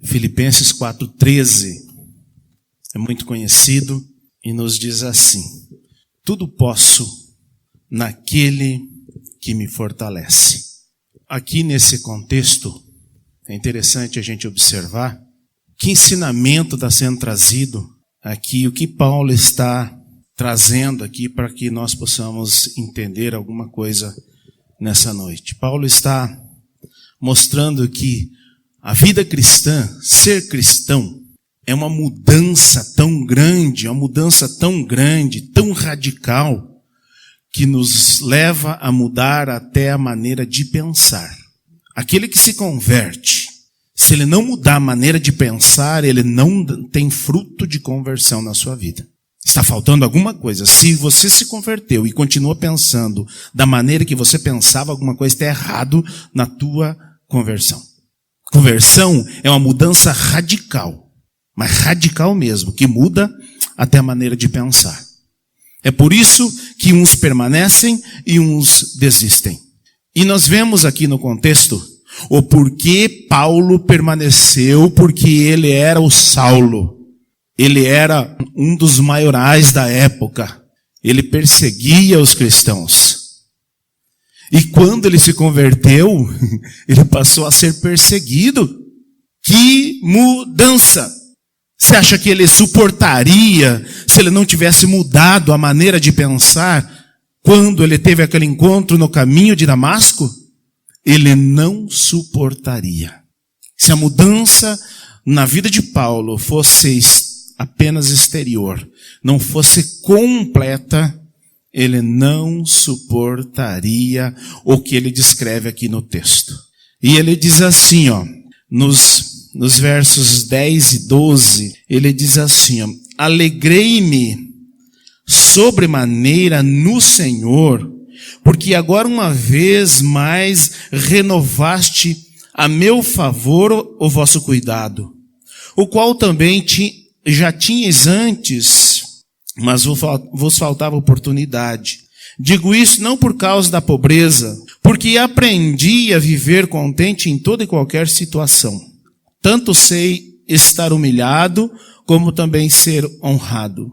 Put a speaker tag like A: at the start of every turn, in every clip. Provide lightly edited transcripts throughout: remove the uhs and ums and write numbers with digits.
A: Filipenses 4,13 é muito conhecido e nos diz assim: tudo posso naquele que me fortalece. Aqui nesse contexto é interessante a gente observar que ensinamento está sendo trazido aqui, o que Paulo está trazendo aqui para que nós possamos entender alguma coisa nessa noite. Paulo está mostrando que a vida cristã, ser cristão, é uma mudança tão grande, tão radical, que nos leva a mudar até a maneira de pensar. Aquele que se converte, se ele não mudar a maneira de pensar, ele não tem fruto de conversão na sua vida. Está faltando alguma coisa. Se você se converteu e continua pensando da maneira que você pensava, alguma coisa está errado na tua conversão. Conversão é uma mudança radical, mas radical mesmo, que muda até a maneira de pensar. É por isso que uns permanecem e uns desistem. E nós vemos aqui no contexto o porquê Paulo permaneceu, porque ele era o Saulo. Ele era um dos maiorais da época. Ele perseguia os cristãos. E quando ele se converteu, ele passou a ser perseguido. Que mudança! Você acha que ele suportaria se ele não tivesse mudado a maneira de pensar quando ele teve aquele encontro no caminho de Damasco? Ele não suportaria. Se a mudança na vida de Paulo fosse apenas exterior, não fosse completa, ele não suportaria o que ele descreve aqui no texto. E ele diz assim, nos versos 10 e 12, ele diz assim, alegrei-me sobremaneira no Senhor, porque agora uma vez mais renovaste a meu favor o vosso cuidado, o qual também já tinhas antes, mas vos faltava oportunidade. Digo isso não por causa da pobreza, porque aprendi a viver contente em toda e qualquer situação. Tanto sei estar humilhado, como também ser honrado.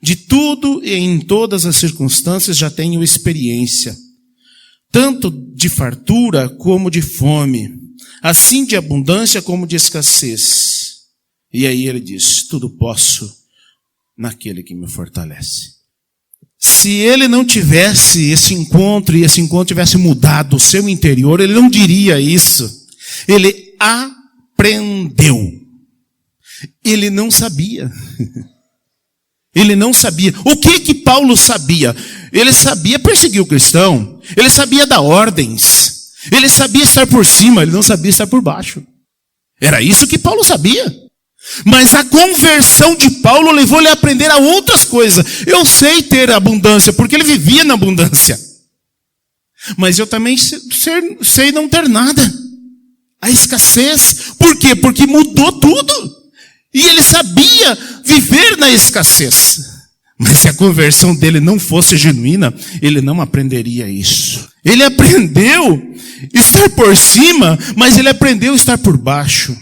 A: De tudo e em todas as circunstâncias já tenho experiência, tanto de fartura como de fome, assim de abundância como de escassez. E aí ele diz, tudo posso naquele que me fortalece. Se ele não tivesse esse encontro, e esse encontro tivesse mudado o seu interior, ele não diria isso. Ele aprendeu. Ele não sabia. Ele não sabia. O que Paulo sabia? Ele sabia perseguir o cristão. Ele sabia dar ordens. Ele sabia estar por cima, ele não sabia estar por baixo. Era isso que Paulo sabia. Mas a conversão de Paulo levou ele a aprender a outras coisas. Eu sei ter abundância, porque ele vivia na abundância. Mas eu também sei não ter nada. A escassez. Por quê? Porque mudou tudo. E ele sabia viver na escassez. Mas se a conversão dele não fosse genuína, ele não aprenderia isso. Ele aprendeu estar por cima, mas ele aprendeu estar por baixo.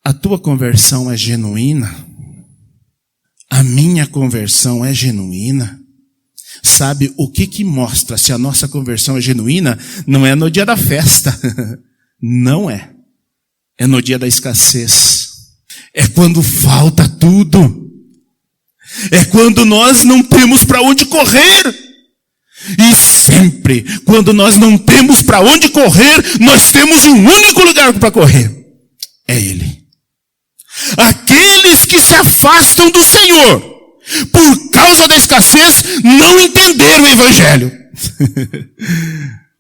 A: A tua conversão é genuína? A minha conversão é genuína? Sabe o que mostra se a nossa conversão é genuína? Não é no dia da festa. Não é. É no dia da escassez. É quando falta tudo. É quando nós não temos para onde correr. E sempre, quando nós não temos para onde correr, nós temos um único lugar para correr. É Ele. Aqueles que se afastam do Senhor por causa da escassez não entenderam o Evangelho.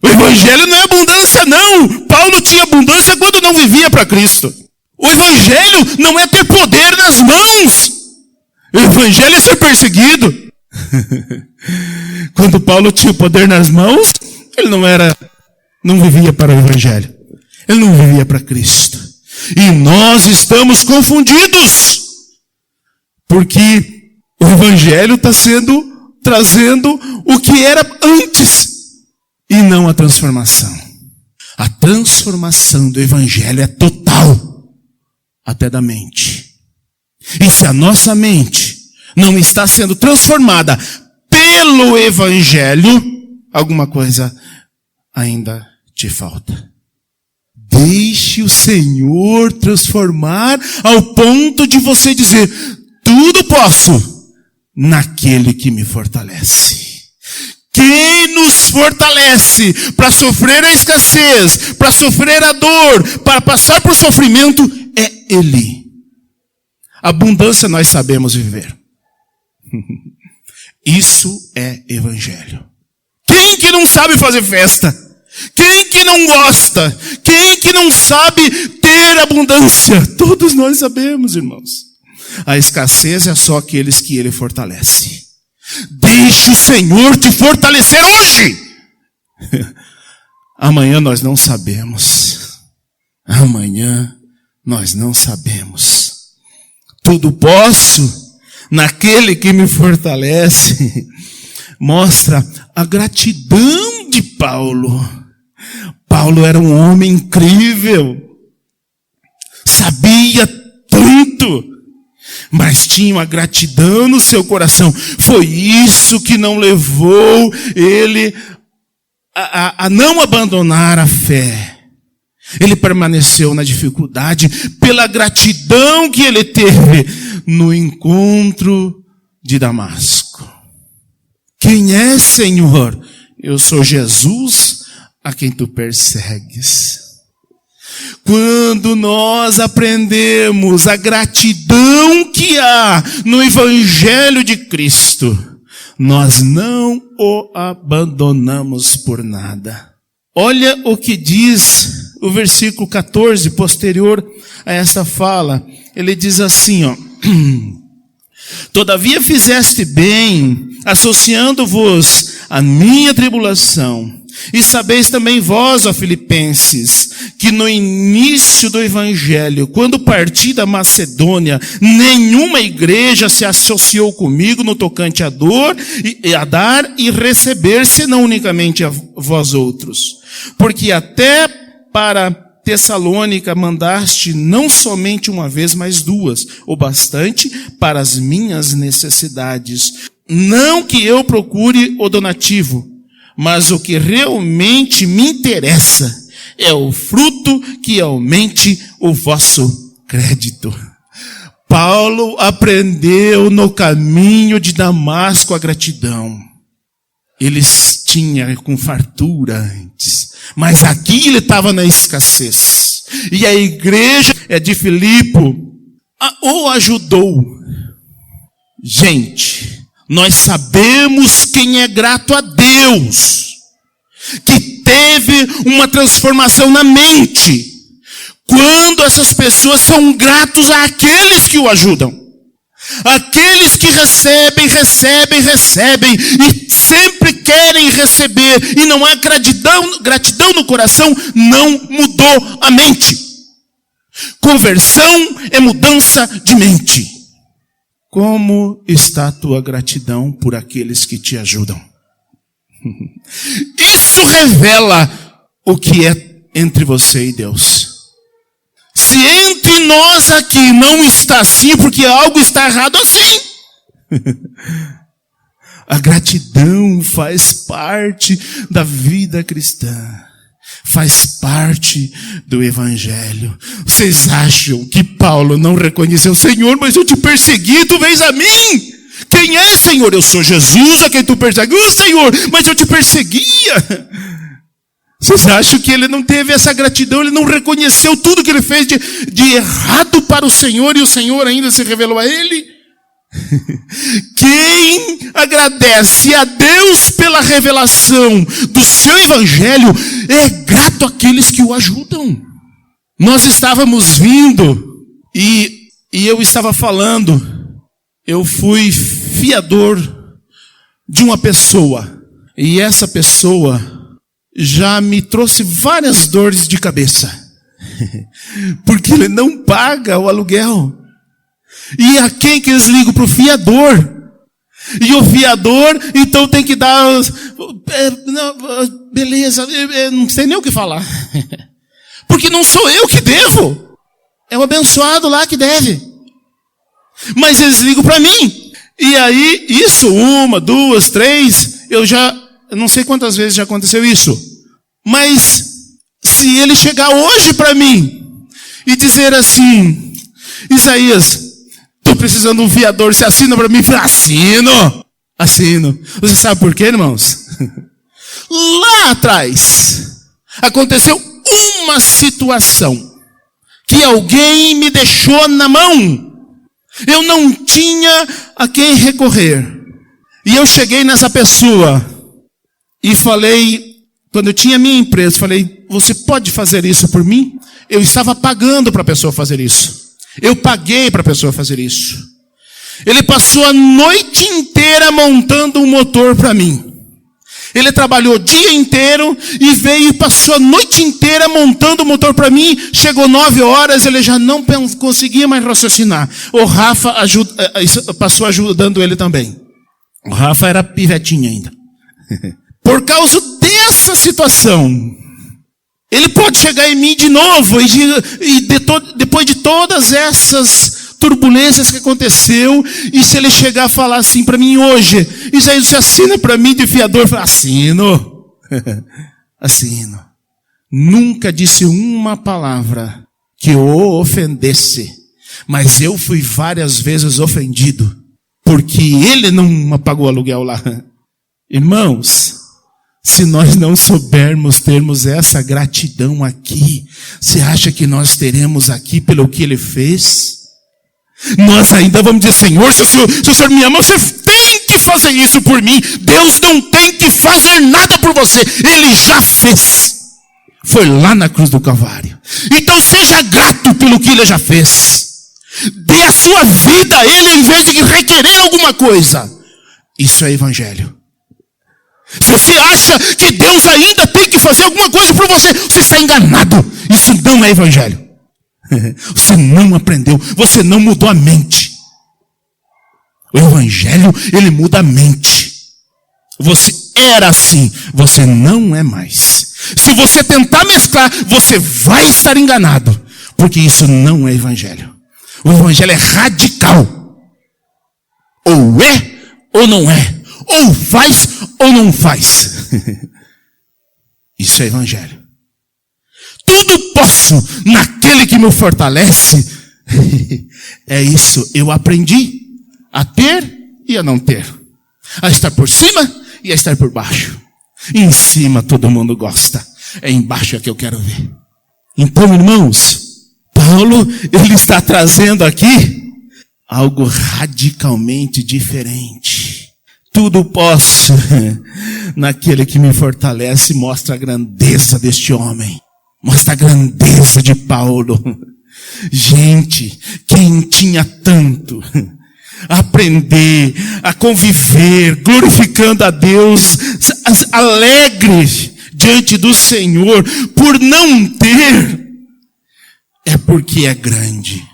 A: O Evangelho não é abundância, não. Paulo tinha abundância quando não vivia para Cristo. O Evangelho não é ter poder nas mãos. O Evangelho é ser perseguido. Quando Paulo tinha poder nas mãos, ele não vivia para o Evangelho. Ele não vivia para Cristo. E nós estamos confundidos. Porque o Evangelho está trazendo o que era antes. E não a transformação. A transformação do Evangelho é total. até da mente. E se a nossa mente não está sendo transformada pelo Evangelho, alguma coisa ainda te falta. Deixe o Senhor transformar ao ponto de você dizer: tudo posso naquele que me fortalece. Quem nos fortalece para sofrer a escassez, para sofrer a dor, para passar por sofrimento, é Ele. Abundância nós sabemos viver. Isso é Evangelho. Quem que não sabe fazer festa? Quem que não gosta? Quem que não sabe ter abundância? Todos nós sabemos, irmãos. A escassez é só aqueles que Ele fortalece. Deixe o Senhor te fortalecer hoje. Amanhã nós não sabemos. Amanhã nós não sabemos. Tudo posso naquele que me fortalece. Mostra a gratidão de Paulo. Paulo era um homem incrível. Sabia tanto, mas tinha uma gratidão no seu coração. Foi isso que não levou ele a não abandonar a fé. Ele permaneceu na dificuldade pela gratidão que ele teve no encontro de Damasco. Quem é, Senhor? Eu sou Jesus a quem tu persegues. Quando nós aprendemos a gratidão que há no Evangelho de Cristo, nós não o abandonamos por nada. Olha o que diz o versículo 14, posterior a essa fala. Ele diz assim, ó: todavia fizeste bem, associando-vos à minha tribulação. E sabeis também vós, ó Filipenses, que no início do Evangelho, quando parti da Macedônia, nenhuma igreja se associou comigo no tocante à dor, a dar e receber, senão unicamente a vós outros. Porque até para Tessalônica mandaste não somente uma vez, mas duas, o bastante para as minhas necessidades. Não que eu procure o donativo, mas o que realmente me interessa é o fruto que aumente o vosso crédito. Paulo aprendeu no caminho de Damasco a gratidão. Eles tinham com fartura antes, mas aqui ele estava na escassez. E a igreja de Filipe o ajudou. Gente, nós sabemos quem é grato a Deus, que teve uma transformação na mente, quando essas pessoas são gratos àqueles que o ajudam. Aqueles que recebem e sempre querem receber, e não há gratidão no coração, não mudou a mente. Conversão é mudança de mente. Como está a tua gratidão por aqueles que te ajudam? Isso revela o que é entre você e Deus. Se entre nós aqui não está assim, porque algo está errado assim. A gratidão faz parte da vida cristã. Faz parte do Evangelho. Vocês acham que Paulo não reconheceu: Senhor, mas eu te persegui, tu vens a mim? Quem é, Senhor? Eu sou Jesus a quem tu perseguiu, Senhor, mas eu te perseguia. Vocês acham que ele não teve essa gratidão? Ele não reconheceu tudo que ele fez de errado para o Senhor, e o Senhor ainda se revelou a ele? Quem agradece a Deus pela revelação do seu Evangelho é grato àqueles que o ajudam. Nós estávamos vindo e eu estava falando, eu fui fiador de uma pessoa, e essa pessoa já me trouxe várias dores de cabeça, porque ele não paga o aluguel. E a quem que eles ligam? Para o fiador. E o fiador, então tem que dar... beleza, não sei nem o que falar. Porque não sou eu que devo. É o abençoado lá que deve. Mas eles ligam para mim. E aí, isso, 1, 2, 3, eu não sei quantas vezes já aconteceu isso. Mas, se ele chegar hoje para mim e dizer assim, Isaías, estou precisando de um fiador, você assina para mim? Eu falei, assino. Você sabe por quê, irmãos? Lá atrás, aconteceu uma situação que alguém me deixou na mão. Eu não tinha a quem recorrer. E eu cheguei nessa pessoa e falei, quando eu tinha minha empresa, falei, você pode fazer isso por mim? Eu estava pagando para a pessoa fazer isso. Eu paguei para a pessoa fazer isso. Ele passou a noite inteira montando um motor para mim. Ele trabalhou o dia inteiro e veio e passou a noite inteira montando o motor para mim. Chegou 9 horas, ele já não conseguia mais raciocinar. O Rafa passou ajudando ele também. O Rafa era pivetinho ainda. Por causa dessa situação, ele pode chegar em mim de novo depois de todas essas turbulências que aconteceu, e se ele chegar a falar assim para mim hoje, Isaías, você assina para mim de fiador? Eu falo, assino. Assino. Nunca disse uma palavra que o ofendesse, mas eu fui várias vezes ofendido, porque ele não pagou aluguel lá. Irmãos, se nós não soubermos termos essa gratidão aqui, você acha que nós teremos aqui pelo que ele fez? Nós ainda vamos dizer, Senhor, se o Senhor me ama, você tem que fazer isso por mim. Deus não tem que fazer nada por você. Ele já fez. Foi lá na cruz do Calvário. Então seja grato pelo que ele já fez. Dê a sua vida a ele em vez de requerer alguma coisa. Isso é evangelho. Se você acha que Deus ainda tem que fazer alguma coisa por você, você está enganado. Isso não é evangelho. Você não aprendeu, você não mudou a mente. O evangelho, ele muda a mente. Você era assim, você não é mais. Se você tentar mesclar, você vai estar enganado, porque isso não é evangelho. O evangelho é radical. Ou é ou não é. Ou faz ou não faz. Isso é evangelho. Tudo posso naquele que me fortalece. É isso, eu aprendi a ter e a não ter. A estar por cima e a estar por baixo. Em cima todo mundo gosta. É embaixo é que eu quero ver. Então, irmãos, Paulo, ele está trazendo aqui algo radicalmente diferente. Tudo posso naquele que me fortalece. Mostra a grandeza deste homem. Mostra a grandeza de Paulo. Gente, quem tinha tanto a aprender, a conviver, glorificando a Deus, alegre diante do Senhor, por não ter, é porque é grande.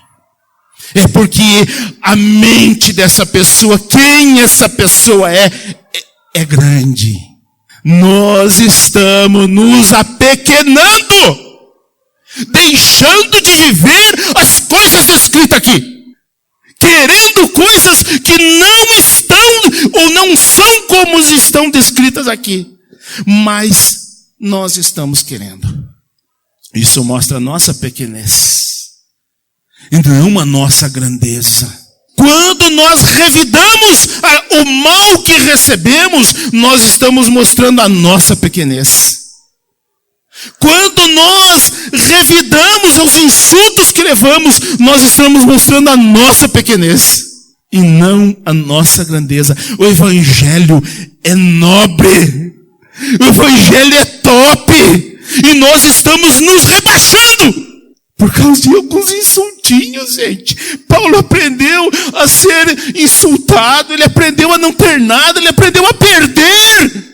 A: É porque a mente dessa pessoa, quem essa pessoa é grande. Nós estamos nos apequenando, deixando de viver as coisas descritas aqui, querendo coisas que não estão ou não são como estão descritas aqui, mas nós estamos querendo. Isso mostra a nossa pequenez e não a nossa grandeza. Quando nós revidamos o mal que recebemos, nós estamos mostrando a nossa pequenez. Quando nós revidamos os insultos que levamos, nós estamos mostrando a nossa pequenez e não a nossa grandeza. O evangelho é nobre. O evangelho é top. E nós estamos nos rebaixando por causa de alguns insultinhos, gente. Paulo aprendeu a ser insultado, ele aprendeu a não ter nada, ele aprendeu a perder.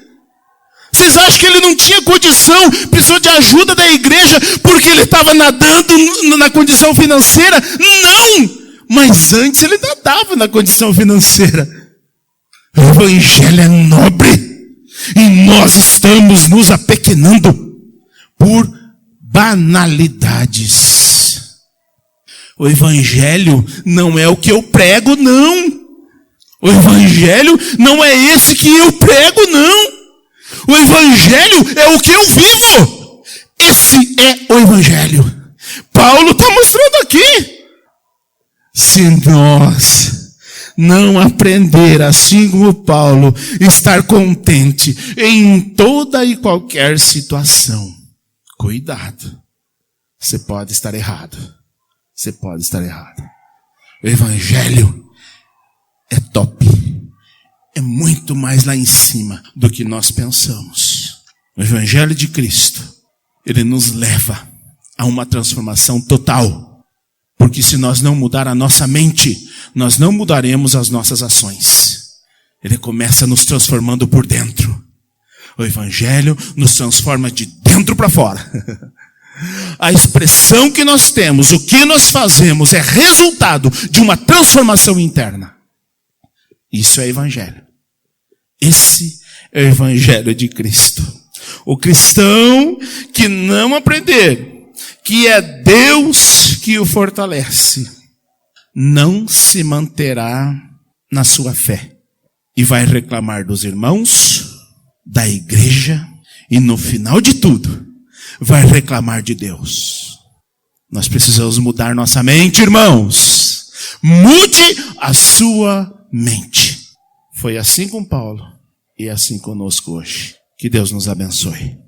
A: Vocês acham que ele não tinha condição, precisou de ajuda da igreja, porque ele estava nadando na condição financeira? Não! Mas antes ele nadava na condição financeira. O evangelho é nobre. E nós estamos nos apequenando por banalidades. O evangelho não é o que eu prego, não. O evangelho não é esse que eu prego, não. O evangelho é o que eu vivo. Esse é o evangelho. Paulo está mostrando aqui. Se nós não aprender, assim como Paulo, estar contente em toda e qualquer situação, cuidado. Você pode estar errado. Você pode estar errado. O evangelho é top. É muito mais lá em cima do que nós pensamos. O evangelho de Cristo, ele nos leva a uma transformação total. Porque se nós não mudar a nossa mente, nós não mudaremos as nossas ações. Ele começa nos transformando por dentro. O evangelho nos transforma de dentro para fora. A expressão que nós temos, o que nós fazemos, é resultado de uma transformação interna. Isso é evangelho. Esse é o evangelho de Cristo. O cristão que não aprender que é Deus que o fortalece, não se manterá na sua fé. E vai reclamar dos irmãos, da igreja, e no final de tudo, vai reclamar de Deus. Nós precisamos mudar nossa mente, irmãos. Mude a sua mente. Foi assim com Paulo e é assim conosco hoje. Que Deus nos abençoe.